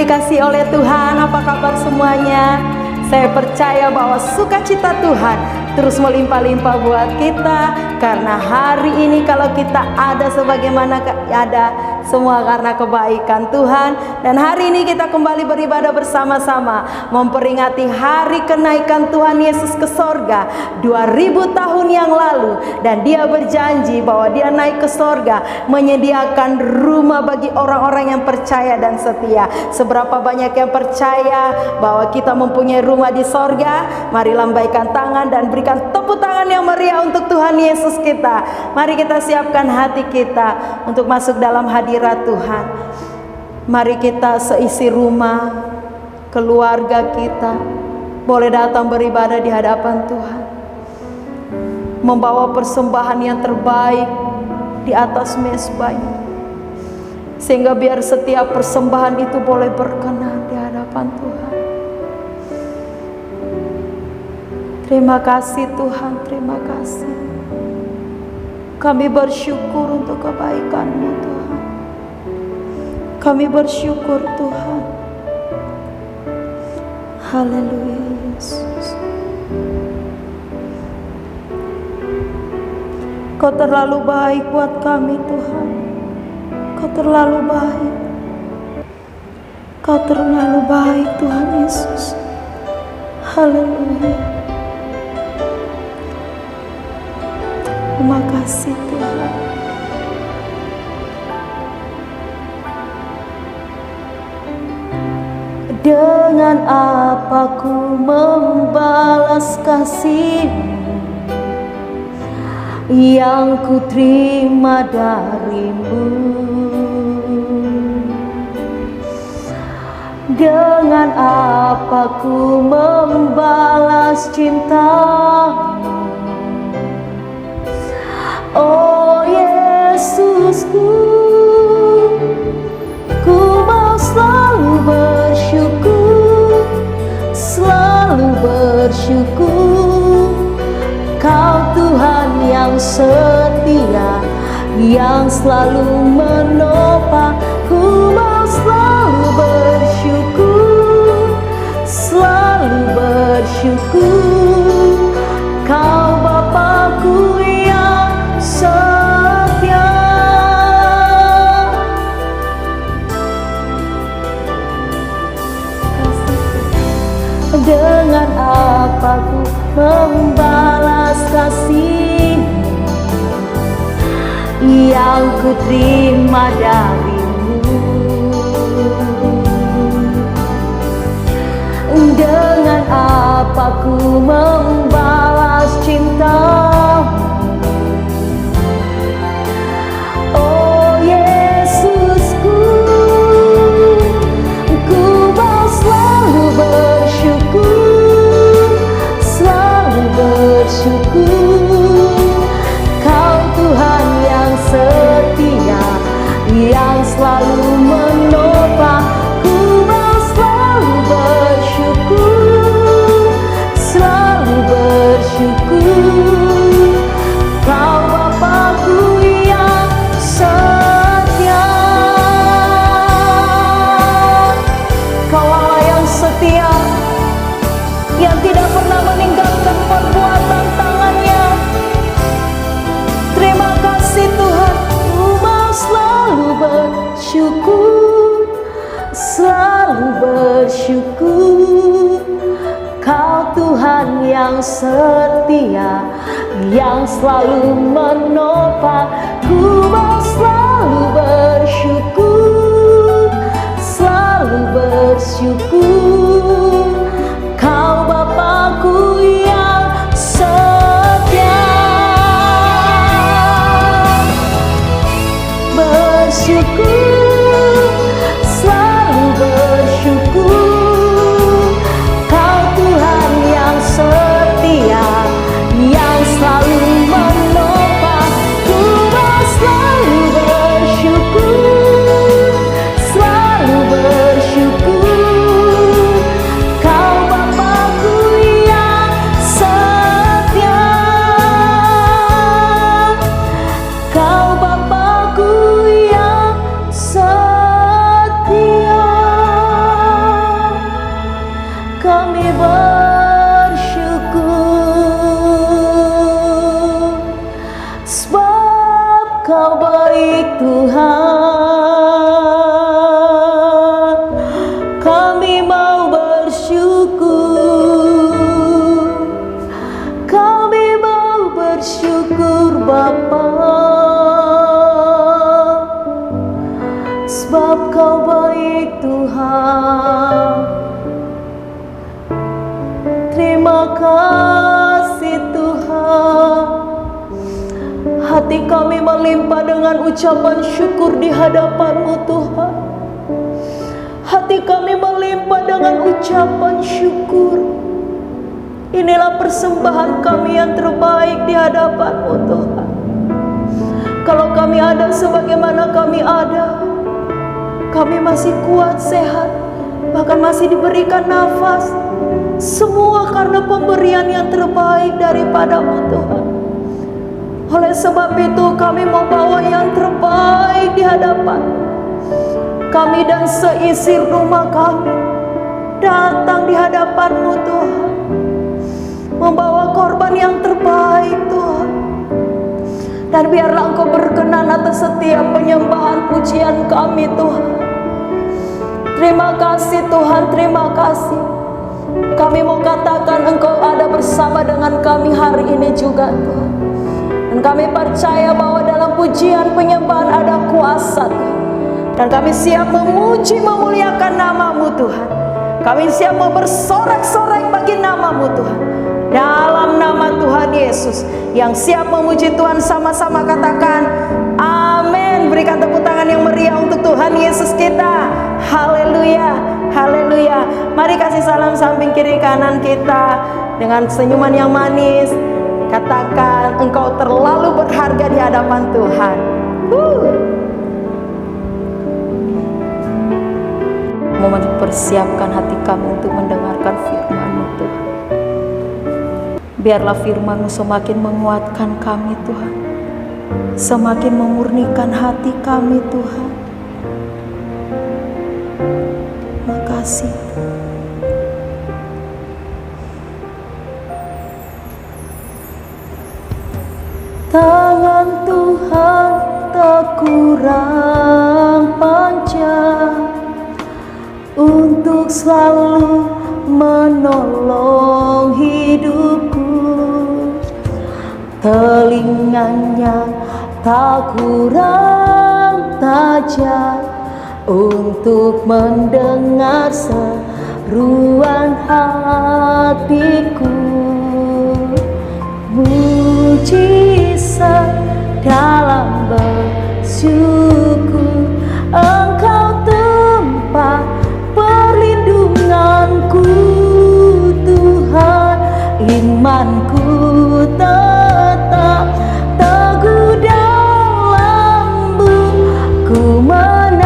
dikasihi oleh Tuhan, apa kabar semuanya? Saya percaya bahwa sukacita Tuhan terus melimpah-limpah buat kita, karena hari ini kalau kita ada sebagaimana ada, semua karena kebaikan Tuhan. Dan hari ini kita kembali beribadah bersama-sama memperingati hari kenaikan Tuhan Yesus ke sorga 2000 tahun yang lalu. Dan dia berjanji bahwa dia naik ke sorga menyediakan rumah bagi orang-orang yang percaya dan setia. Seberapa banyak yang percaya bahwa kita mempunyai rumah di sorga? Mari lambaikan tangan dan berikan tepuk tangan yang meriah untuk Tuhan Yesus kita. Mari kita siapkan hati kita untuk masuk dalam hadirat Tuhan. Mari kita seisi rumah, keluarga kita boleh datang beribadah di hadapan Tuhan, membawa persembahan yang terbaik di atas mezbahnya, sehingga biar setiap persembahan itu boleh berkenan di hadapan Tuhan. Terima kasih Tuhan, terima kasih. Kami bersyukur untuk kebaikan-Mu Tuhan. Kami bersyukur Tuhan. Haleluya Yesus. Kau terlalu baik buat kami Tuhan. Kau terlalu baik. Kau terlalu baik Tuhan Yesus. Haleluya. Terima kasih Tuhan. Dengan apa ku membalas kasih-Mu yang ku terima dari-Mu? Dengan apa ku membalas cinta-Mu? Oh Yesusku, ku mau selalu bersyukur, selalu bersyukur. Kau Tuhan yang setia, yang selalu menopang. Ku mau selalu bersyukur, selalu bersyukur. Kau Bapakku yang setia. Dengan apa ku membalas kasih-Mu yang ku terima dari-Mu? Dengan apa ku membalas cinta-Mu? Oh Yesusku, ku mau selalu bersyukur, selalu bersyukur. Kau Tuhan yang setia, yang selalu menopang. Ku mau selalu bersyukur, selalu bersyukur. Kau Bapakku yang setia. Kau Allah yang setia, yang tidak pernah meninggalkan perbuatan tangannya. Terima kasih Tuhan. Ku mau selalu bersyukur, selalu bersyukur. Kau Tuhan yang setia, yang selalu menopang. Ku mau selalu bersyukur, selalu bersyukur. Kau Bapakku yang setia. Bersyukur, selalu bersyukur. Kau Tuhan yang setia, yang selalu menopang. Ku mau selalu bersyukur, selalu bersyukur. kami bersyukur, sebab Kau baik Tuhan. Kami mau bersyukur, kami mau bersyukur Bapa, sebab Kau baik Tuhan. Terima kasih Tuhan. Hati kami melimpah dengan ucapan syukur di hadapan-Mu Tuhan. Hati kami melimpah dengan ucapan syukur. Inilah persembahan kami yang terbaik di hadapan-Mu Tuhan. Kalau kami ada sebagaimana kami ada, kami masih kuat, sehat, bahkan masih diberikan nafas, semua karena pemberian yang terbaik daripada-Mu Tuhan. Oleh sebab itu kami mau bawa yang terbaik di hadapan kami, dan seisi rumah kami datang di hadapan-Mu Tuhan, membawa korban yang terbaik Tuhan. Dan biarlah Engkau berkenan atas setiap penyembahan pujian kami Tuhan. Terima kasih Tuhan, terima kasih. Kami mau katakan Engkau ada bersama dengan kami hari ini juga Tuhan. Dan kami percaya bahwa dalam pujian penyembahan ada kuasa Tuhan. Dan kami siap memuji memuliakan nama-Mu Tuhan. Kami siap mau bersorak-sorai bagi nama-Mu Tuhan. Dalam nama Tuhan Yesus, yang siap memuji Tuhan sama-sama katakan amin. Berikan tepuk tangan yang meriah untuk Tuhan Yesus kita. Haleluya, haleluya. Mari kasih salam samping kiri kanan kita dengan senyuman yang manis. Katakan engkau terlalu berharga di hadapan Tuhan. Mempersiapkan hati kami untuk mendengarkan firman-Mu Tuhan. Biarlah firman-Mu semakin menguatkan kami Tuhan, semakin memurnikan hati kami Tuhan. Makasih. Tangan Tuhan tak kurang panjang untuk selalu menolong hidupku. Telinganya tak kurang tajam untuk mendengar seruan hatiku. Mujizat dalam bersyukur, Engkau tempat perlindunganku Tuhan. Imanku tetap teguh dalam-Mu. Ku menang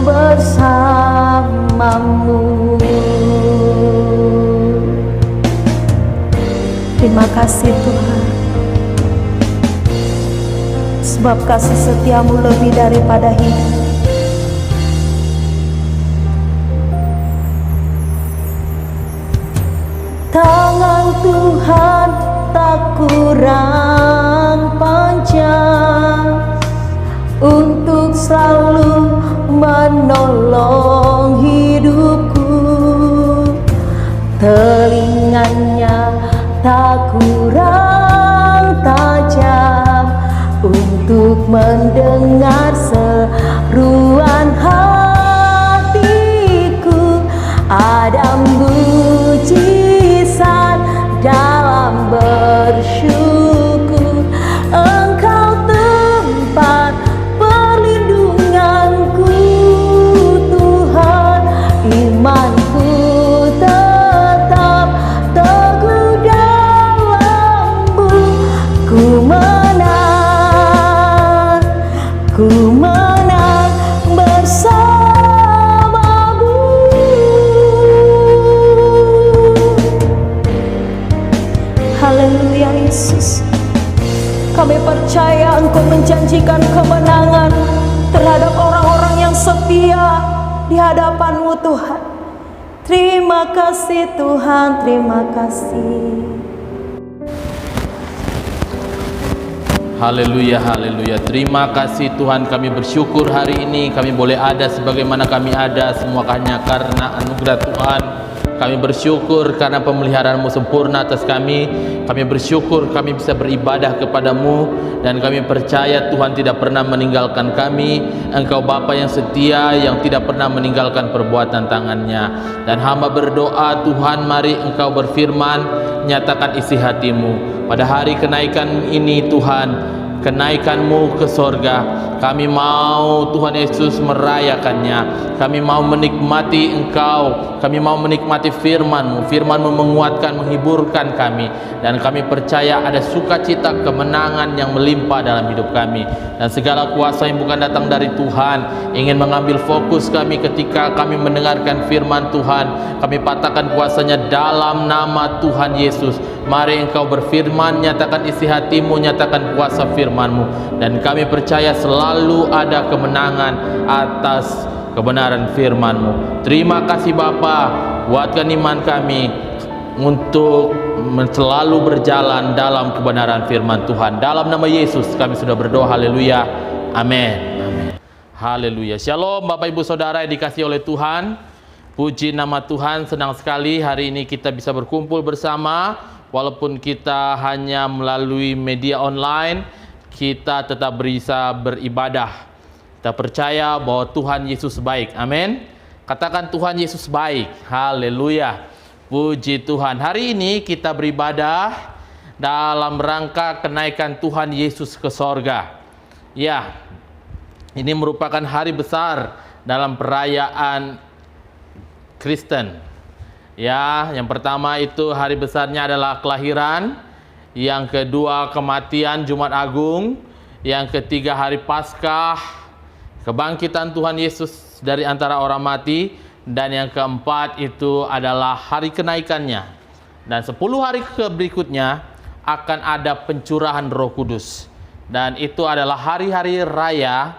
bersama-Mu. Terima kasih Tuhan, sebab kasih setia-Mu lebih daripada hidup. Tangan Tuhan tak kurang panjang untuk selalu menolong hidupku. Telinganya tak kurang tajam untuk mendengar seruan hatiku. Ada mujizat dalam bersyukur, Engkau tempat perlindunganku Tuhan. Imanku tetap teguh dalam-Mu. Ku menang bersama-Mu. Haleluya Yesus. Kami percaya Engkau menjanjikan kemenangan terhadap orang-orang yang setia, di hadapan-Mu Tuhan. Terima kasih Tuhan, terima kasih. Haleluya, haleluya. Terima kasih Tuhan, kami bersyukur hari ini kami boleh ada sebagaimana kami ada, semua hanya karena anugerah Tuhan. Kami bersyukur karena pemeliharaan-Mu sempurna atas kami. Kami bersyukur kami bisa beribadah kepada-Mu, dan kami percaya Tuhan tidak pernah meninggalkan kami. Engkau Bapa yang setia, yang tidak pernah meninggalkan perbuatan tangannya. Dan hamba berdoa, Tuhan, mari Engkau berfirman, nyatakan isi hati-Mu pada hari kenaikan ini. Tuhan, kenaikan-Mu ke sorga, kami mau Tuhan Yesus merayakannya. Kami mau menikmati Engkau, kami mau menikmati firman-Mu. Firman-Mu menguatkan, menghiburkan kami, dan kami percaya ada sukacita kemenangan yang melimpah dalam hidup kami. Dan segala kuasa yang bukan datang dari Tuhan ingin mengambil fokus kami ketika kami mendengarkan firman Tuhan, kami patahkan kuasanya dalam nama Tuhan Yesus. Mari Engkau berfirman, nyatakan isi hati-Mu, nyatakan kuasa firman-Mu, dan kami percaya selalu ada kemenangan atas kebenaran firman-Mu. Terima kasih Bapa, kuatkan iman kami untuk selalu berjalan dalam kebenaran firman Tuhan. Dalam nama Yesus kami sudah berdoa, haleluya, amin, amin. Haleluya. Shalom Bapak Ibu Saudara yang dikasihi oleh Tuhan. Puji nama Tuhan, senang sekali hari ini kita bisa berkumpul bersama. Walaupun kita hanya melalui media online, kita tetap bisa beribadah. Kita percaya bahwa Tuhan Yesus baik. Amin. Katakan Tuhan Yesus baik. Haleluya. Puji Tuhan. Hari ini kita beribadah dalam rangka kenaikan Tuhan Yesus ke sorga. Ya, ini merupakan hari besar dalam perayaan Kristen. Ya, yang pertama itu hari besarnya adalah kelahiran, yang kedua kematian Jumat Agung, yang ketiga hari Paskah, kebangkitan Tuhan Yesus dari antara orang mati, dan yang keempat itu adalah hari kenaikannya. Dan 10 hari berikutnya akan ada pencurahan Roh Kudus, dan itu adalah hari-hari raya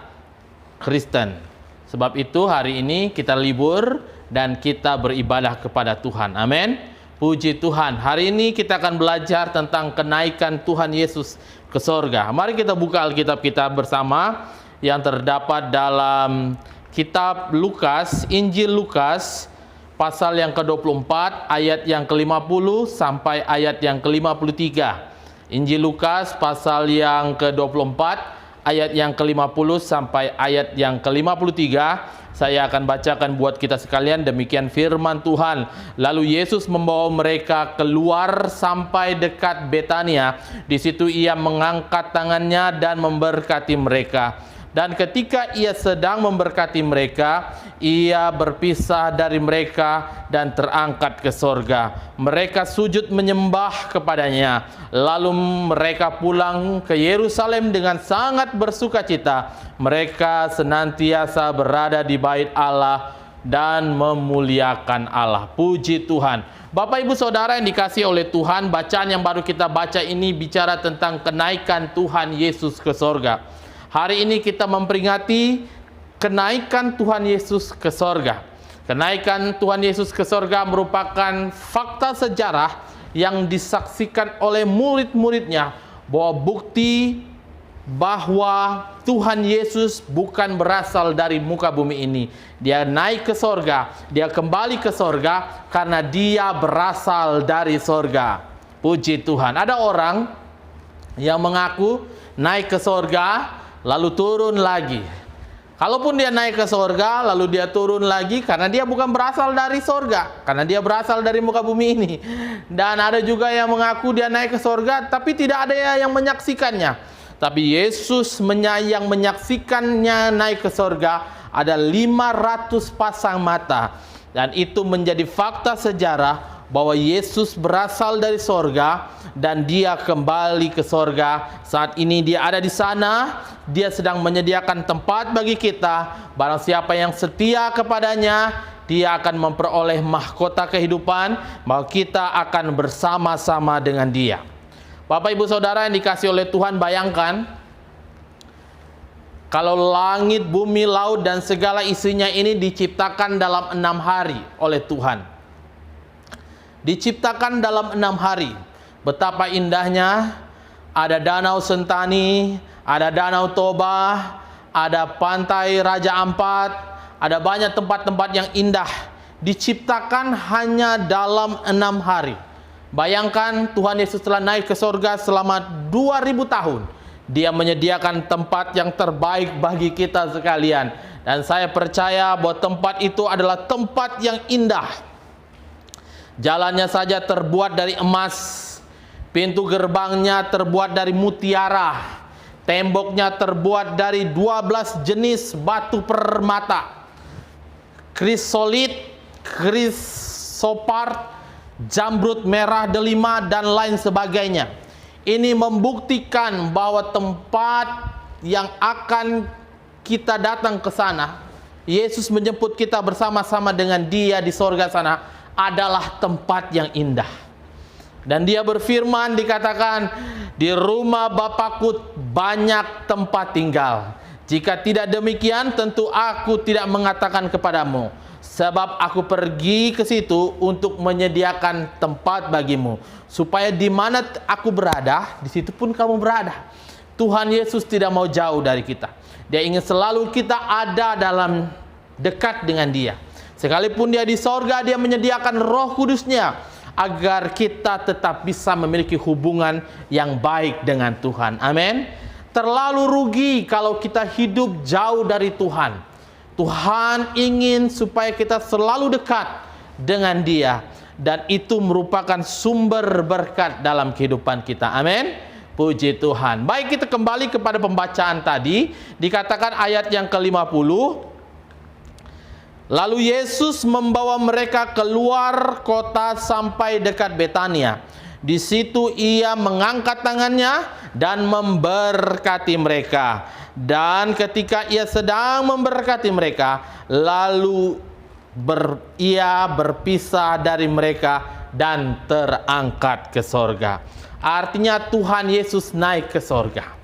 Kristen. Sebab itu hari ini kita libur dan kita beribadah kepada Tuhan. Amin. Puji Tuhan. Hari ini kita akan belajar tentang kenaikan Tuhan Yesus ke sorga. Mari kita buka Alkitab kita bersama yang terdapat dalam kitab Lukas, Injil Lukas, pasal yang ke-24, ayat yang ke-50 sampai ayat yang ke-53. Injil Lukas, pasal yang ke-24, ayat yang ke-50 sampai ayat yang ke-53. Saya akan bacakan buat kita sekalian, demikian firman Tuhan. Lalu Yesus membawa mereka keluar sampai dekat Betania. Di situ ia mengangkat tangannya dan memberkati mereka. Dan ketika ia sedang memberkati mereka, ia berpisah dari mereka dan terangkat ke sorga. Mereka sujud menyembah kepadanya. Lalu mereka pulang ke Yerusalem dengan sangat bersukacita. Mereka senantiasa berada di bait Allah dan memuliakan Allah. Puji Tuhan. Bapak Ibu Saudara yang dikasihi oleh Tuhan, bacaan yang baru kita baca ini bicara tentang kenaikan Tuhan Yesus ke sorga. Hari ini kita memperingati kenaikan Tuhan Yesus ke sorga. Kenaikan Tuhan Yesus ke sorga merupakan fakta sejarah yang disaksikan oleh murid-muridnya, bahwa bukti bahwa Tuhan Yesus bukan berasal dari muka bumi ini. Dia naik ke sorga, dia kembali ke sorga karena dia berasal dari sorga. Puji Tuhan. Ada orang yang mengaku naik ke sorga lalu turun lagi. Kalaupun dia naik ke sorga lalu dia turun lagi, karena dia bukan berasal dari sorga, karena dia berasal dari muka bumi ini. Dan ada juga yang mengaku dia naik ke sorga tapi tidak ada yang menyaksikannya. Tapi Yesus yang menyaksikannya naik ke sorga ada 500 pasang mata. Dan itu menjadi fakta sejarah bahwa Yesus berasal dari sorga dan dia kembali ke sorga. Saat ini dia ada di sana, dia sedang menyediakan tempat bagi kita. Barang siapa yang setia kepadanya, dia akan memperoleh mahkota kehidupan, maka kita akan bersama-sama dengan dia. Bapak Ibu Saudara yang dikasihi oleh Tuhan, bayangkan Kalau langit, bumi, laut, dan segala isinya ini diciptakan dalam 6 hari oleh Tuhan. Diciptakan dalam 6 hari. Betapa indahnya. Ada danau Sentani, ada danau Toba, ada pantai Raja Ampat, ada banyak tempat-tempat yang indah. Diciptakan hanya dalam 6 hari. Bayangkan Tuhan Yesus telah naik ke sorga selama 2000 tahun. Dia menyediakan tempat yang terbaik bagi kita sekalian. Dan saya percaya bahwa tempat itu adalah tempat yang indah. Jalannya saja terbuat dari emas. Pintu gerbangnya terbuat dari mutiara. Temboknya terbuat dari 12 jenis batu permata. Krisolit, krisopart, jamrud merah delima, dan lain sebagainya. Ini membuktikan bahwa tempat yang akan kita datang ke sana, Yesus menjemput kita bersama-sama dengan Dia di sorga sana, adalah tempat yang indah. Dan Dia berfirman, dikatakan, di rumah Bapakku banyak tempat tinggal. Jika tidak demikian, tentu aku tidak mengatakan kepadamu. Sebab aku pergi ke situ untuk menyediakan tempat bagimu, supaya di mana aku berada, di situ pun kamu berada. Tuhan Yesus tidak mau jauh dari kita. Dia ingin selalu kita ada dalam dekat dengan Dia. Sekalipun Dia di sorga, Dia menyediakan Roh Kudus-Nya agar kita tetap bisa memiliki hubungan yang baik dengan Tuhan. Amin. Terlalu rugi kalau kita hidup jauh dari Tuhan. Tuhan ingin supaya kita selalu dekat dengan Dia, dan itu merupakan sumber berkat dalam kehidupan kita. Amin. Puji Tuhan. Baik, kita kembali kepada pembacaan tadi. Dikatakan ayat yang ke-50. Lalu Yesus membawa mereka keluar kota sampai dekat Betania. Di situ Ia mengangkat tangannya dan memberkati mereka. Dan ketika Ia sedang memberkati mereka, lalu Ia berpisah dari mereka dan terangkat ke sorga. Artinya Tuhan Yesus naik ke sorga.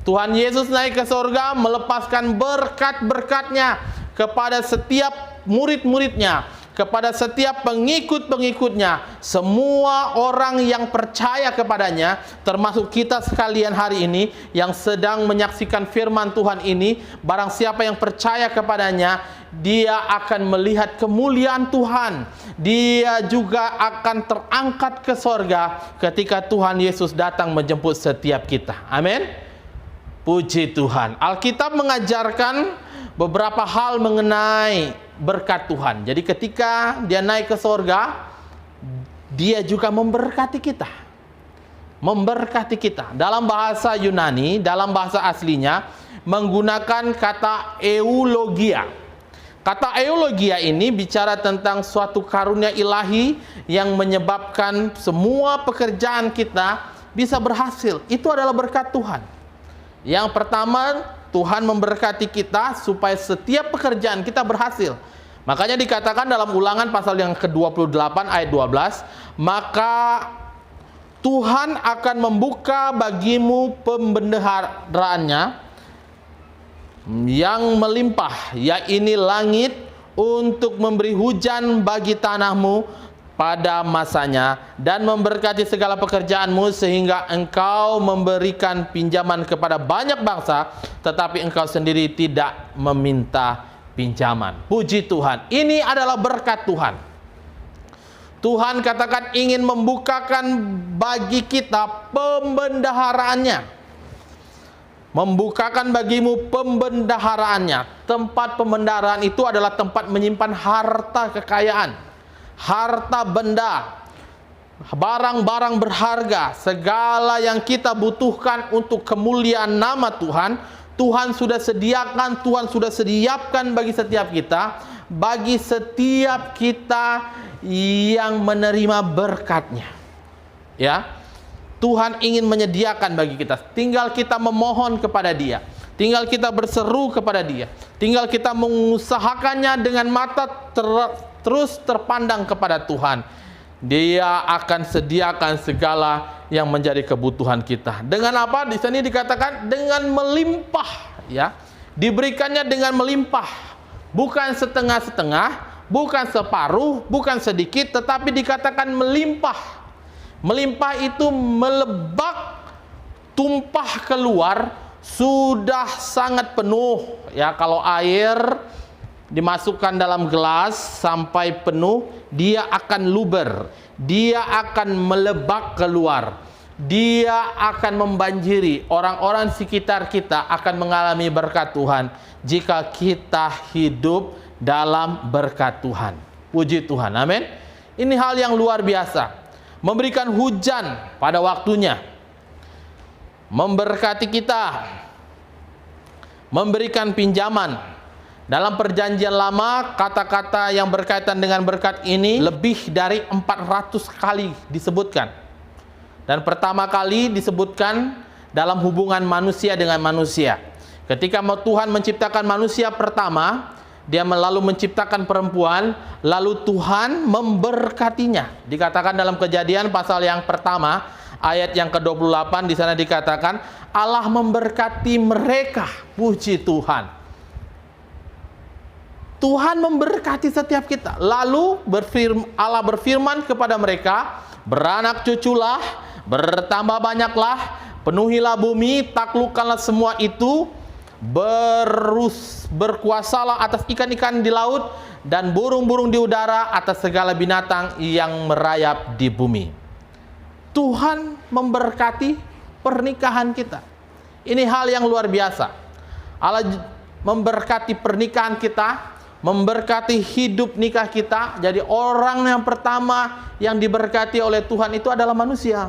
Tuhan Yesus naik ke sorga melepaskan berkat-berkat-Nya kepada setiap murid-murid-Nya, kepada setiap pengikut-pengikutnya, semua orang yang percaya kepadanya, termasuk kita sekalian hari ini yang sedang menyaksikan firman Tuhan ini. Barang siapa yang percaya kepadanya, dia akan melihat kemuliaan Tuhan. Dia juga akan terangkat ke sorga ketika Tuhan Yesus datang menjemput setiap kita. Amin. Puji Tuhan. Alkitab mengajarkan beberapa hal mengenai berkat Tuhan. Jadi ketika Dia naik ke sorga, Dia juga memberkati kita. Memberkati kita. Dalam bahasa Yunani, dalam bahasa aslinya, menggunakan kata eulogia. Kata eulogia ini bicara tentang suatu karunia ilahi yang menyebabkan semua pekerjaan kita bisa berhasil. Itu adalah berkat Tuhan. Yang pertama, Tuhan memberkati kita supaya setiap pekerjaan kita berhasil. Makanya dikatakan dalam Ulangan pasal yang ke-28 ayat 12, maka Tuhan akan membuka bagimu pembendaharaannya yang melimpah, yaitu langit, untuk memberi hujan bagi tanahmu pada masanya, dan memberkati segala pekerjaanmu, sehingga engkau memberikan pinjaman kepada banyak bangsa, tetapi engkau sendiri tidak meminta pinjaman. Puji Tuhan. Ini adalah berkat Tuhan. Tuhan katakan ingin membukakan bagi kita pembendaharaannya. Membukakan bagimu pembendaharaannya. Tempat pembendaharaan itu adalah tempat menyimpan harta kekayaan, harta benda, barang-barang berharga, segala yang kita butuhkan untuk kemuliaan nama Tuhan. Tuhan sudah sediakan, Tuhan sudah sediakan bagi setiap kita, bagi setiap kita yang menerima berkat-Nya. Ya, Tuhan ingin menyediakan bagi kita. Tinggal kita memohon kepada Dia, tinggal kita berseru kepada Dia, tinggal kita mengusahakannya dengan mata terus terpandang kepada Tuhan. Dia akan sediakan segala yang menjadi kebutuhan kita. Dengan apa? Di sini dikatakan dengan melimpah, ya. diberikannya dengan melimpah, bukan setengah-setengah, bukan separuh, bukan sedikit, tetapi dikatakan melimpah. Melimpah itu melebak, tumpah keluar, sudah sangat penuh. Ya, kalau air dimasukkan dalam gelas sampai penuh, dia akan luber, dia akan melebak keluar, dia akan membanjiri. Orang-orang sekitar kita akan mengalami berkat Tuhan jika kita hidup dalam berkat Tuhan. Puji Tuhan, amin. Ini hal yang luar biasa. Memberikan hujan pada waktunya, memberkati kita, memberikan pinjaman. Dalam perjanjian lama, kata-kata yang berkaitan dengan berkat ini lebih dari 400 kali disebutkan. Dan pertama kali disebutkan dalam hubungan manusia dengan manusia. Ketika Tuhan menciptakan manusia pertama, Dia lalu menciptakan perempuan, lalu Tuhan memberkatinya. Dikatakan dalam Kejadian pasal yang pertama, ayat yang ke-28, di sana dikatakan Allah memberkati mereka. Puji Tuhan. Tuhan memberkati setiap kita. Lalu Allah berfirman kepada mereka, beranak cuculah, bertambah banyaklah, penuhilah bumi, taklukkanlah semua itu, berkuasalah atas ikan-ikan di laut dan burung-burung di udara, atas segala binatang yang merayap di bumi. Tuhan memberkati pernikahan kita. Ini hal yang luar biasa. Allah memberkati pernikahan kita, memberkati hidup nikah kita. Jadi orang yang pertama yang diberkati oleh Tuhan itu adalah manusia.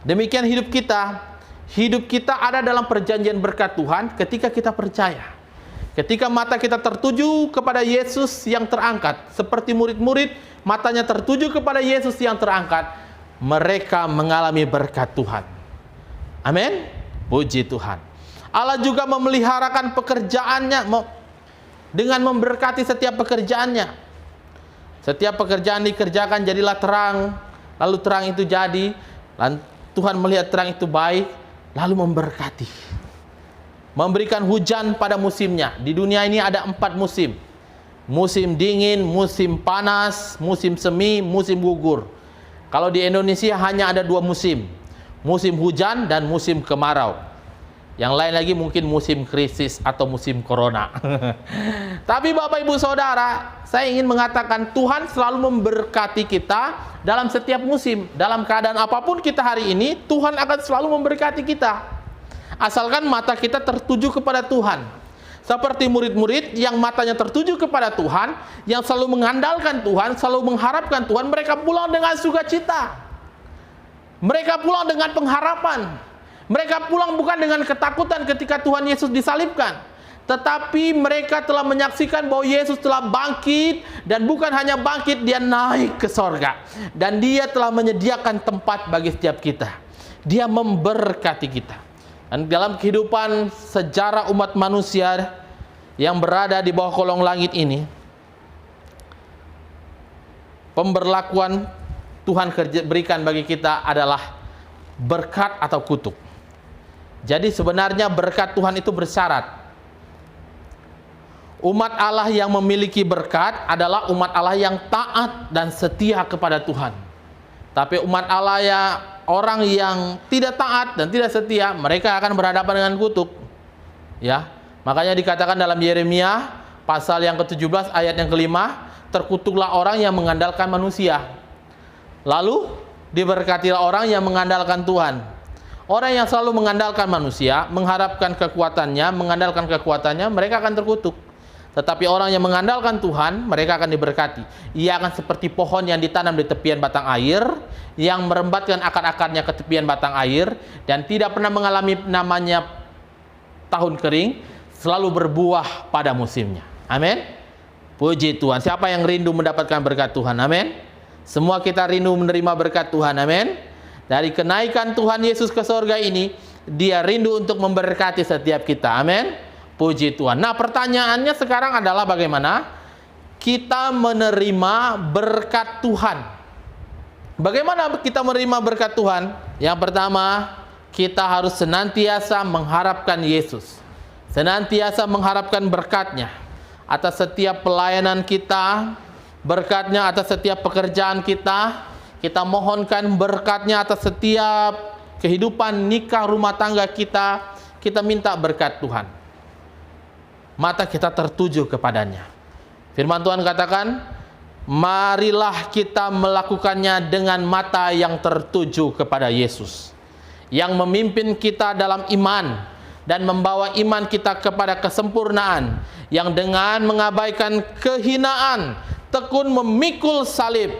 Demikian hidup kita. Hidup kita ada dalam perjanjian berkat Tuhan ketika kita percaya. Ketika mata kita tertuju kepada Yesus yang terangkat, seperti murid-murid matanya tertuju kepada Yesus yang terangkat, mereka mengalami berkat Tuhan. Amin. Puji Tuhan. Allah juga memeliharakan pekerjaannya dengan memberkati setiap pekerjaannya. Setiap pekerjaan dikerjakan jadilah terang, lalu terang itu jadi, dan Tuhan melihat terang itu baik, lalu memberkati, memberikan hujan pada musimnya. Di dunia ini ada 4 musim. Musim dingin, musim panas, musim semi, musim gugur. Kalau di Indonesia hanya ada 2 musim, musim hujan dan musim kemarau. Yang lain lagi mungkin musim krisis atau musim corona. Tapi Bapak Ibu Saudara, saya ingin mengatakan Tuhan selalu memberkati kita dalam setiap musim. Dalam keadaan apapun kita hari ini, Tuhan akan selalu memberkati kita. Asalkan mata kita tertuju kepada Tuhan. Seperti murid-murid yang matanya tertuju kepada Tuhan, yang selalu mengandalkan Tuhan, selalu mengharapkan Tuhan, mereka pulang dengan sukacita. Mereka pulang dengan pengharapan. Mereka pulang bukan dengan ketakutan ketika Tuhan Yesus disalibkan, tetapi mereka telah menyaksikan bahwa Yesus telah bangkit, dan bukan hanya bangkit, Dia naik ke sorga, dan Dia telah menyediakan tempat bagi setiap kita. Dia memberkati kita. Dan dalam kehidupan sejarah umat manusia yang berada di bawah kolong langit ini, pemberlakuan Tuhan berikan bagi kita adalah berkat atau kutuk. Jadi sebenarnya berkat Tuhan itu bersyarat. Umat Allah yang memiliki berkat adalah umat Allah yang taat dan setia kepada Tuhan. Tapi umat Allah ya, orang yang tidak taat dan tidak setia, mereka akan berhadapan dengan kutuk. Ya, makanya dikatakan dalam Yeremia pasal yang ke-17 ayat yang ke-5, terkutuklah orang yang mengandalkan manusia. Lalu diberkatilah orang yang mengandalkan Tuhan. Orang yang selalu mengandalkan manusia, mengharapkan mengandalkan kekuatannya, mereka akan terkutuk. Tetapi orang yang mengandalkan Tuhan, mereka akan diberkati. Ia akan seperti pohon yang ditanam di tepian batang air, yang merembatkan akar-akarnya ke tepian batang air, dan tidak pernah mengalami namanya tahun kering, selalu berbuah pada musimnya. Amin. Puji Tuhan. Siapa yang rindu mendapatkan berkat Tuhan? Amin. Semua kita rindu menerima berkat Tuhan. Amin. Dari kenaikan Tuhan Yesus ke sorga ini, Dia rindu untuk memberkati setiap kita. Amin. Puji Tuhan. Nah, pertanyaannya sekarang adalah bagaimana kita menerima berkat Tuhan? Bagaimana kita menerima berkat Tuhan? Yang pertama, kita harus senantiasa mengharapkan Yesus. senantiasa mengharapkan berkat-Nya atas setiap pelayanan kita, berkat-Nya atas setiap pekerjaan kita. Kita mohonkan berkat-Nya atas setiap kehidupan nikah rumah tangga kita. Kita minta berkat Tuhan. Mata kita tertuju kepadanya. Firman Tuhan katakan, marilah kita melakukannya dengan mata yang tertuju kepada Yesus, yang memimpin kita dalam iman dan membawa iman kita kepada kesempurnaan, yang dengan mengabaikan kehinaan tekun memikul salib,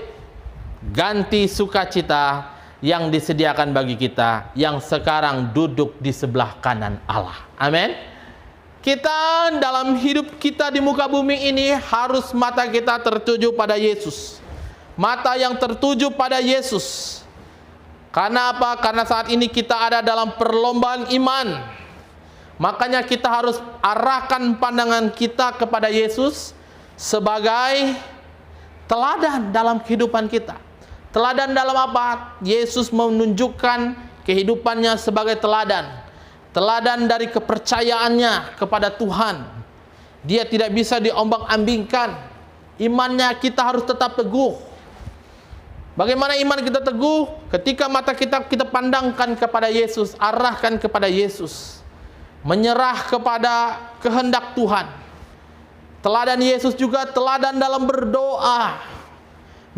ganti sukacita yang disediakan bagi kita, yang sekarang duduk di sebelah kanan Allah. Amin. Kita dalam hidup kita di muka bumi ini harus mata kita tertuju pada Yesus. Mata yang tertuju pada Yesus. Karena apa? Karena saat ini kita ada dalam perlombaan iman. Makanya kita harus arahkan pandangan kita kepada Yesus sebagai teladan dalam kehidupan kita. Teladan dalam apa? Yesus menunjukkan kehidupannya sebagai teladan. Teladan dari kepercayaannya kepada Tuhan. Dia tidak bisa diombang-ambingkan. Imannya kita harus tetap teguh. Bagaimana iman kita teguh? Ketika mata kita pandangkan kepada Yesus, arahkan kepada Yesus. Menyerah kepada kehendak Tuhan. Teladan Yesus juga teladan dalam berdoa.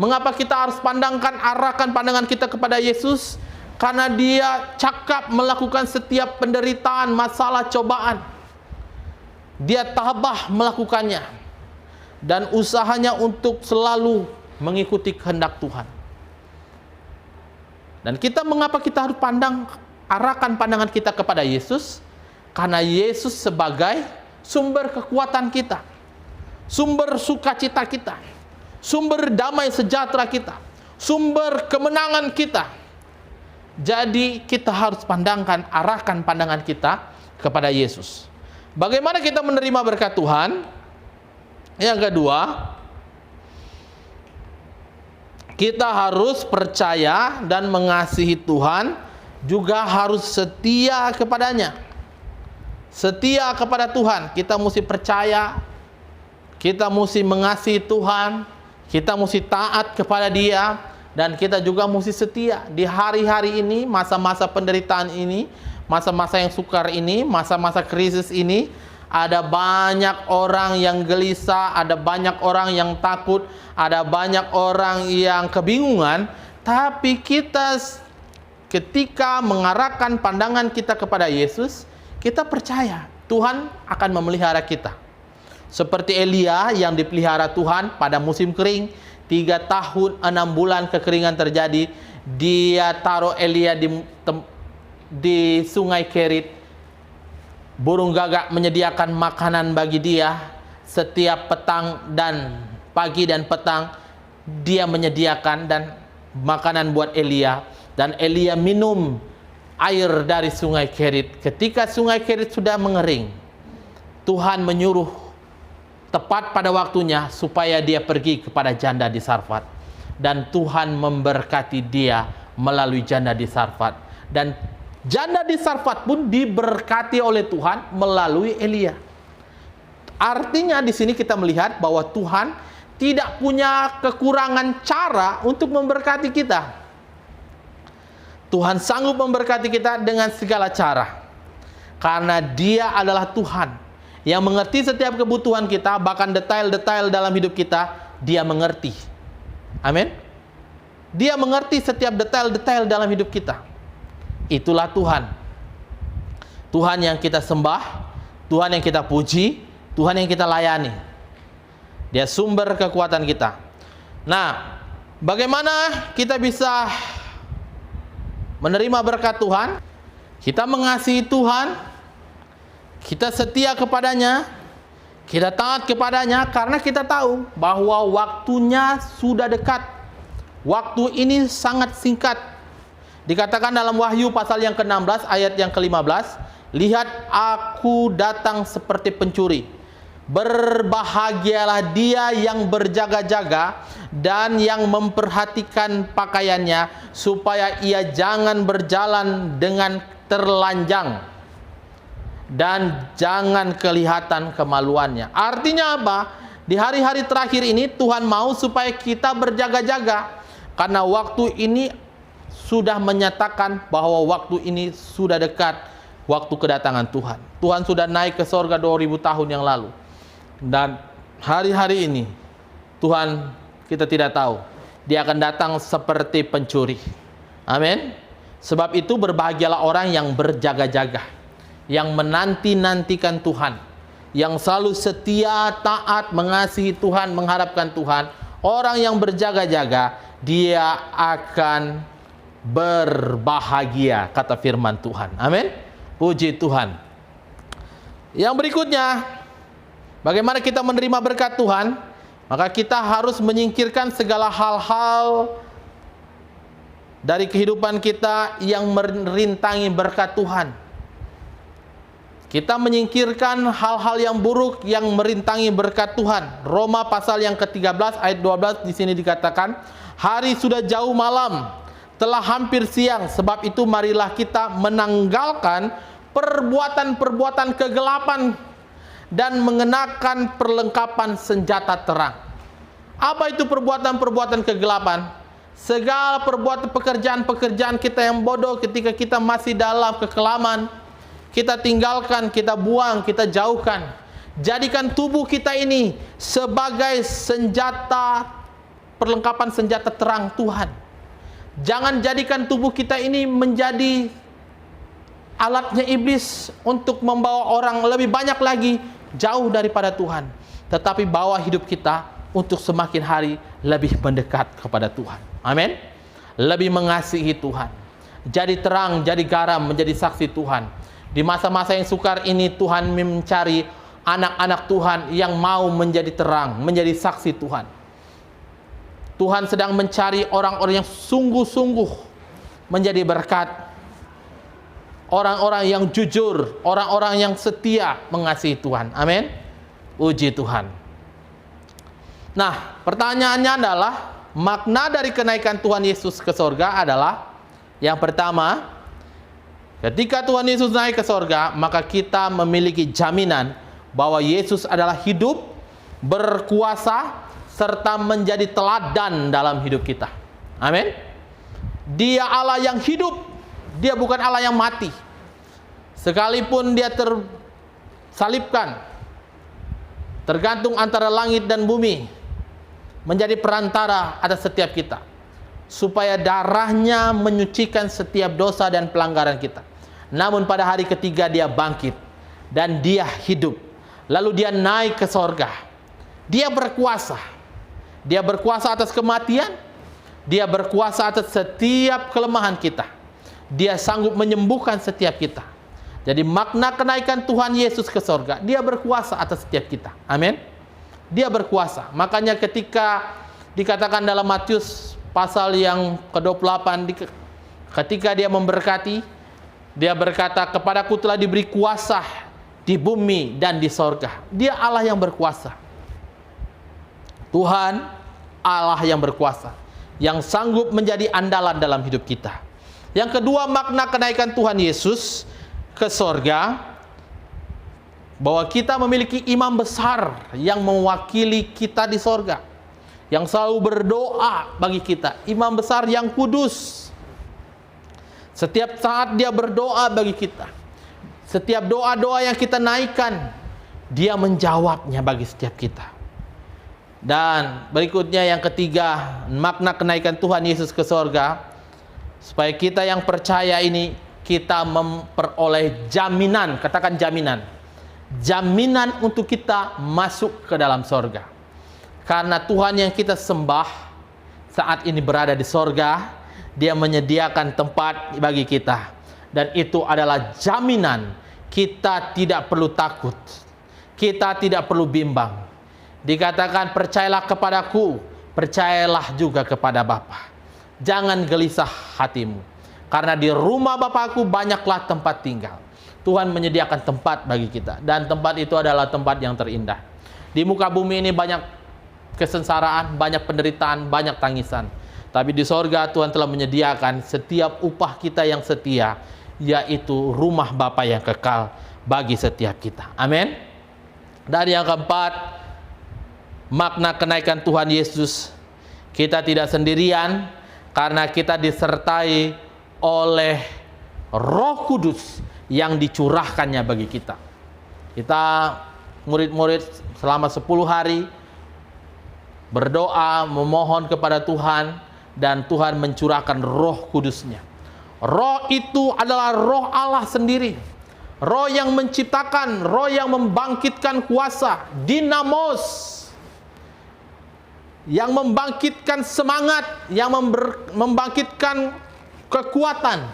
Mengapa kita harus arahkan pandangan kita kepada Yesus? Karena Dia cakap melakukan setiap penderitaan, masalah, cobaan. Dia tabah melakukannya. Dan usahanya untuk selalu mengikuti kehendak Tuhan. Dan mengapa kita harus arahkan pandangan kita kepada Yesus? Karena Yesus sebagai sumber kekuatan kita, sumber sukacita kita, sumber damai sejahtera kita, sumber kemenangan kita. Jadi kita harus arahkan pandangan kita kepada Yesus. Bagaimana kita menerima berkat Tuhan? Yang kedua, kita harus percaya dan mengasihi Tuhan, juga harus setia kepadanya. Setia kepada Tuhan, kita mesti percaya, kita mesti mengasihi Tuhan, kita mesti taat kepada Dia, dan kita juga mesti setia. Di hari-hari ini, masa-masa penderitaan ini, masa-masa yang sukar ini, masa-masa krisis ini, ada banyak orang yang gelisah, ada banyak orang yang takut, ada banyak orang yang kebingungan. Tapi kita ketika mengarahkan pandangan kita kepada Yesus, kita percaya Tuhan akan memelihara kita. Seperti Elia yang dipelihara Tuhan pada musim kering, 3 tahun 6 bulan kekeringan terjadi. Dia taruh Elia di sungai Kerit. Burung gagak menyediakan makanan bagi dia. Setiap petang dan pagi dan petang dia menyediakan dan makanan buat Elia. Dan Elia minum air dari sungai Kerit. Ketika sungai Kerit sudah mengering, Tuhan menyuruh tepat pada waktunya supaya dia pergi kepada janda di Sarfat. Dan Tuhan memberkati dia melalui janda di Sarfat. Dan janda di Sarfat pun diberkati oleh Tuhan melalui Elia. Artinya di sini kita melihat bahwa Tuhan tidak punya kekurangan cara untuk memberkati kita. Tuhan sanggup memberkati kita dengan segala cara. Karena Dia adalah Tuhan yang mengerti setiap kebutuhan kita, bahkan detail-detail dalam hidup kita, Dia mengerti. Amin. Dia mengerti setiap detail-detail dalam hidup kita. Itulah Tuhan. Tuhan yang kita sembah, Tuhan yang kita puji, Tuhan yang kita layani. Dia sumber kekuatan kita. Nah, bagaimana kita bisa menerima berkat Tuhan? Kita mengasihi Tuhan, kita setia kepadanya, kita taat kepadanya, karena kita tahu bahwa waktunya sudah dekat. Waktu ini sangat singkat. Dikatakan dalam Wahyu pasal yang ke-16 ayat yang ke-15, lihat aku datang seperti pencuri. Berbahagialah dia yang berjaga-jaga dan yang memperhatikan pakaiannya, supaya ia jangan berjalan dengan terlanjang dan jangan kelihatan kemaluannya. Artinya apa? Di hari-hari terakhir ini Tuhan mau supaya kita berjaga-jaga, karena waktu ini sudah menyatakan bahwa waktu ini sudah dekat, waktu kedatangan Tuhan. Tuhan sudah naik ke sorga 2000 tahun yang lalu, dan hari-hari ini Tuhan, kita tidak tahu, Dia akan datang seperti pencuri. Amin. Sebab itu berbahagialah orang yang berjaga-jaga, yang menanti-nantikan Tuhan, yang selalu setia, taat, mengasihi Tuhan, mengharapkan Tuhan. Orang yang berjaga-jaga, dia akan berbahagia, kata firman Tuhan. Amin. Puji Tuhan. Yang berikutnya, bagaimana kita menerima berkat Tuhan? Maka kita harus menyingkirkan segala hal-hal dari kehidupan kita yang merintangi berkat Tuhan. Kita menyingkirkan hal-hal yang buruk yang merintangi berkat Tuhan. Roma pasal yang ke-13 ayat 12 di sini dikatakan, hari sudah jauh malam, telah hampir siang, sebab itu marilah kita menanggalkan perbuatan-perbuatan kegelapan dan mengenakan perlengkapan senjata terang. Apa itu perbuatan-perbuatan kegelapan? Segala perbuatan pekerjaan-pekerjaan kita yang bodoh ketika kita masih dalam kekelaman, kita tinggalkan, kita buang, kita jauhkan. Jadikan tubuh kita ini sebagai senjata, perlengkapan senjata terang Tuhan. Jangan jadikan tubuh kita ini menjadi alatnya iblis untuk membawa orang lebih banyak lagi jauh daripada Tuhan. Tetapi bawa hidup kita untuk semakin hari lebih mendekat kepada Tuhan. Amin. Lebih mengasihi Tuhan. Jadi terang, jadi garam, menjadi saksi Tuhan. Di masa-masa yang sukar ini Tuhan mencari anak-anak Tuhan yang mau menjadi terang, menjadi saksi Tuhan. Tuhan sedang mencari orang-orang yang sungguh-sungguh menjadi berkat. Orang-orang yang jujur, orang-orang yang setia mengasihi Tuhan. Amin. Puji Tuhan. Nah, pertanyaannya adalah, makna dari kenaikan Tuhan Yesus ke sorga adalah, yang pertama, ketika Tuhan Yesus naik ke sorga, maka kita memiliki jaminan bahwa Yesus adalah hidup, berkuasa, serta menjadi teladan dalam hidup kita. Amin. Dia Allah yang hidup, Dia bukan Allah yang mati. Sekalipun Dia tersalibkan, tergantung antara langit dan bumi, menjadi perantara atas setiap kita, supaya darahnya menyucikan setiap dosa dan pelanggaran kita. Namun pada hari ketiga Dia bangkit, dan Dia hidup. Lalu Dia naik ke sorga. Dia berkuasa. Dia berkuasa atas kematian. Dia berkuasa atas setiap kelemahan kita. Dia sanggup menyembuhkan setiap kita. Jadi makna kenaikan Tuhan Yesus ke sorga, Dia berkuasa atas setiap kita. Amin. Dia berkuasa. Makanya ketika dikatakan dalam Matius pasal yang ke-28, ketika Dia memberkati, Dia berkata, kepadaku telah diberi kuasa di bumi dan di sorga. Dia Allah yang berkuasa. Tuhan Allah yang berkuasa, yang sanggup menjadi andalan dalam hidup kita. Yang kedua, makna kenaikan Tuhan Yesus ke sorga, bahwa kita memiliki imam besar yang mewakili kita di sorga, yang selalu berdoa bagi kita. Imam besar yang kudus. Setiap saat Dia berdoa bagi kita. Setiap doa-doa yang kita naikkan, Dia menjawabnya bagi setiap kita. Dan berikutnya yang ketiga, makna kenaikan Tuhan Yesus ke sorga, supaya kita yang percaya ini, kita memperoleh jaminan, katakan jaminan. Jaminan untuk kita masuk ke dalam sorga. Karena Tuhan yang kita sembah saat ini berada di sorga, Dia menyediakan tempat bagi kita. Dan itu adalah jaminan kita tidak perlu takut, kita tidak perlu bimbang. Dikatakan, percayalah kepadaku, percayalah juga kepada Bapa. Jangan gelisah hatimu, karena di rumah Bapakku banyaklah tempat tinggal. Tuhan menyediakan tempat bagi kita, dan tempat itu adalah tempat yang terindah. Di muka bumi ini banyak kesengsaraan, banyak penderitaan, banyak tangisan. Tapi di sorga Tuhan telah menyediakan setiap upah kita yang setia, yaitu rumah Bapa yang kekal, bagi setiap kita. Amin. Dan yang keempat, makna kenaikan Tuhan Yesus. Kita tidak sendirian karena kita disertai oleh Roh Kudus yang dicurahkannya bagi kita. Kita murid-murid selama 10 hari berdoa, memohon kepada Tuhan, dan Tuhan mencurahkan Roh Kudus-Nya. Roh itu adalah Roh Allah sendiri. Roh yang menciptakan, Roh yang membangkitkan kuasa, dinamos, yang membangkitkan semangat, yang membangkitkan kekuatan,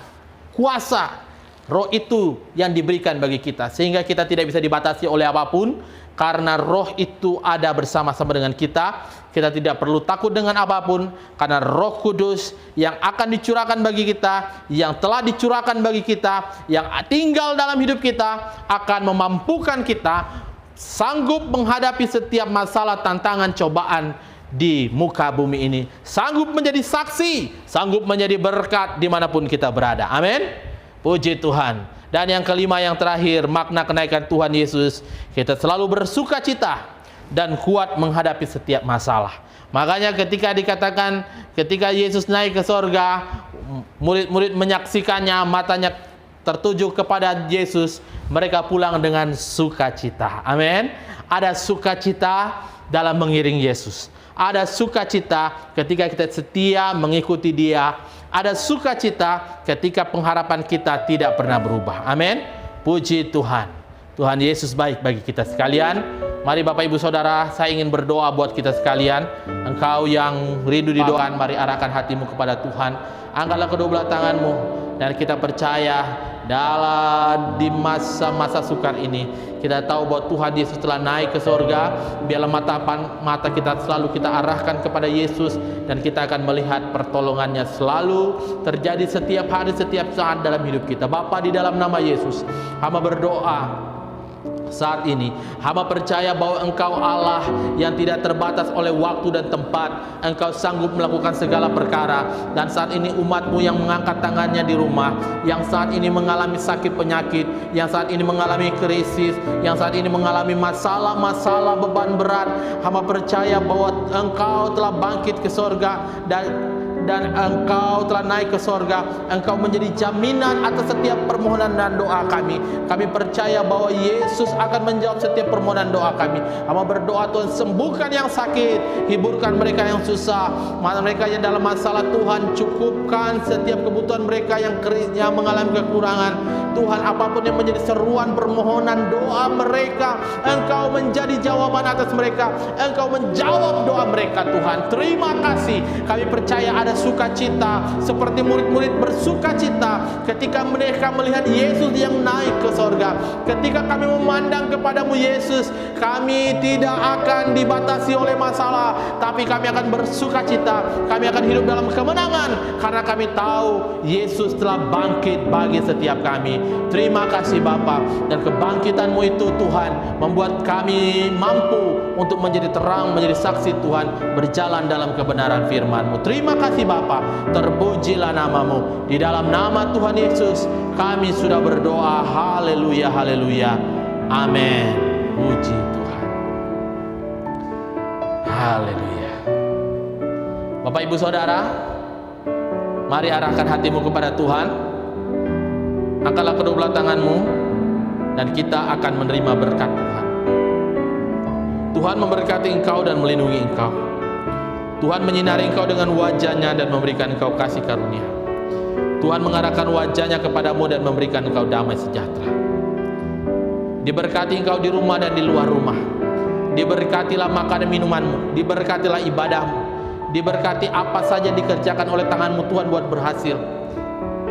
kuasa. Roh itu yang diberikan bagi kita, sehingga kita tidak bisa dibatasi oleh apapun, karena Roh itu ada bersama-sama dengan kita. Kita tidak perlu takut dengan apapun, karena Roh Kudus yang akan dicurahkan bagi kita, yang telah dicurahkan bagi kita, yang tinggal dalam hidup kita, akan memampukan kita sanggup menghadapi setiap masalah, tantangan, cobaan di muka bumi ini, sanggup menjadi saksi, sanggup menjadi berkat dimanapun kita berada. Amin. Puji Tuhan. Dan yang kelima, yang terakhir, makna kenaikan Tuhan Yesus, kita selalu bersuka cita dan kuat menghadapi setiap masalah. Makanya ketika dikatakan, ketika Yesus naik ke sorga, murid-murid menyaksikannya, matanya tertuju kepada Yesus, mereka pulang dengan sukacita. Amin. Ada sukacita dalam mengiring Yesus. Ada sukacita ketika kita setia mengikuti Dia. Ada sukacita ketika pengharapan kita tidak pernah berubah. Amin. Puji Tuhan. Tuhan Yesus baik bagi kita sekalian. Mari Bapak Ibu Saudara, saya ingin berdoa buat kita sekalian. Engkau yang rindu didoakan, mari arahkan hatimu kepada Tuhan. Angkatlah kedua belah tanganmu, dan kita percaya di masa-masa sukar ini, kita tahu bahwa Tuhan Yesus telah naik ke sorga. Biarlah mata kita selalu kita arahkan kepada Yesus, dan kita akan melihat pertolongannya selalu terjadi setiap hari, setiap saat dalam hidup kita. Bapa, di dalam nama Yesus, hamba berdoa saat ini. Hamba percaya bahwa Engkau Allah yang tidak terbatas oleh waktu dan tempat. Engkau sanggup melakukan segala perkara. Dan saat ini umat-Mu yang mengangkat tangannya di rumah, yang saat ini mengalami sakit penyakit, yang saat ini mengalami krisis, yang saat ini mengalami masalah-masalah beban berat, hamba percaya bahwa Engkau telah bangkit ke sorga, dan Engkau telah naik ke sorga. Engkau menjadi jaminan atas setiap permohonan dan doa kami. Kami percaya bahwa Yesus akan menjawab setiap permohonan doa kami. Hamba berdoa, Tuhan, sembuhkan yang sakit, hiburkan mereka yang susah, mereka yang dalam masalah. Tuhan, cukupkan setiap kebutuhan mereka yang mengalami kekurangan. Tuhan, apapun yang menjadi seruan permohonan doa mereka, Engkau menjadi jawaban atas mereka. Engkau menjawab doa mereka. Tuhan, terima kasih. Kami percaya ada sukacita, seperti murid-murid bersukacita ketika mereka melihat Yesus yang naik ke sorga. Ketika kami memandang kepadamu Yesus, kami tidak akan dibatasi oleh masalah, tapi kami akan bersukacita. Kami akan hidup dalam kemenangan, karena kami tahu Yesus telah bangkit bagi setiap kami. Terima kasih Bapa, dan kebangkitan-Mu itu Tuhan membuat kami mampu untuk menjadi terang, menjadi saksi Tuhan, berjalan dalam kebenaran firman-Mu. Terima kasih Bapa, terpujilah nama-Mu. Di dalam nama Tuhan Yesus kami sudah berdoa. Haleluya, haleluya, amin. Puji Tuhan. Haleluya. Bapak Ibu Saudara, mari arahkan hatimu kepada Tuhan. Angkatlah kedua belah tanganmu, dan kita akan menerima berkat Tuhan. Tuhan memberkati engkau dan melindungi engkau. Tuhan menyinari engkau dengan wajah-Nya dan memberikan engkau kasih karunia. Tuhan mengarahkan wajah-Nya kepadamu dan memberikan engkau damai sejahtera. Diberkati engkau di rumah dan di luar rumah. Diberkatilah makan dan minumanmu. Diberkatilah ibadahmu. Diberkati apa saja dikerjakan oleh tanganmu Tuhan buat berhasil.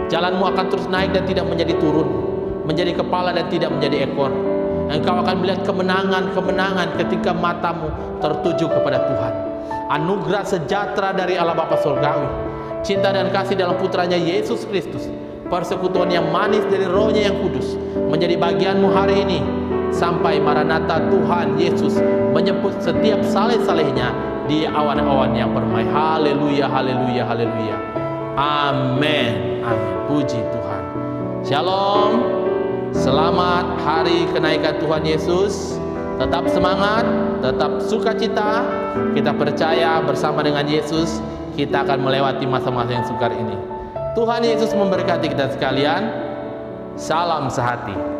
Jalanmu akan terus naik dan tidak menjadi turun, menjadi kepala dan tidak menjadi ekor. Engkau akan melihat kemenangan-kemenangan ketika matamu tertuju kepada Tuhan. Anugerah sejahtera dari Allah Bapa Surgawi, cinta dan kasih dalam putranya Yesus Kristus, persekutuan yang manis dari Roh-Nya yang kudus menjadi bagianmu hari ini, sampai Maranatha Tuhan Yesus menyebut setiap saleh-salehnya di awan-awan yang permai. Haleluya, haleluya, haleluya. Amin, amin. Puji Tuhan. Shalom. Selamat hari kenaikan Tuhan Yesus. Tetap semangat, tetap sukacita. Kita percaya bersama dengan Yesus kita akan melewati masa-masa yang sukar ini. Tuhan Yesus memberkati kita sekalian. Salam sehati.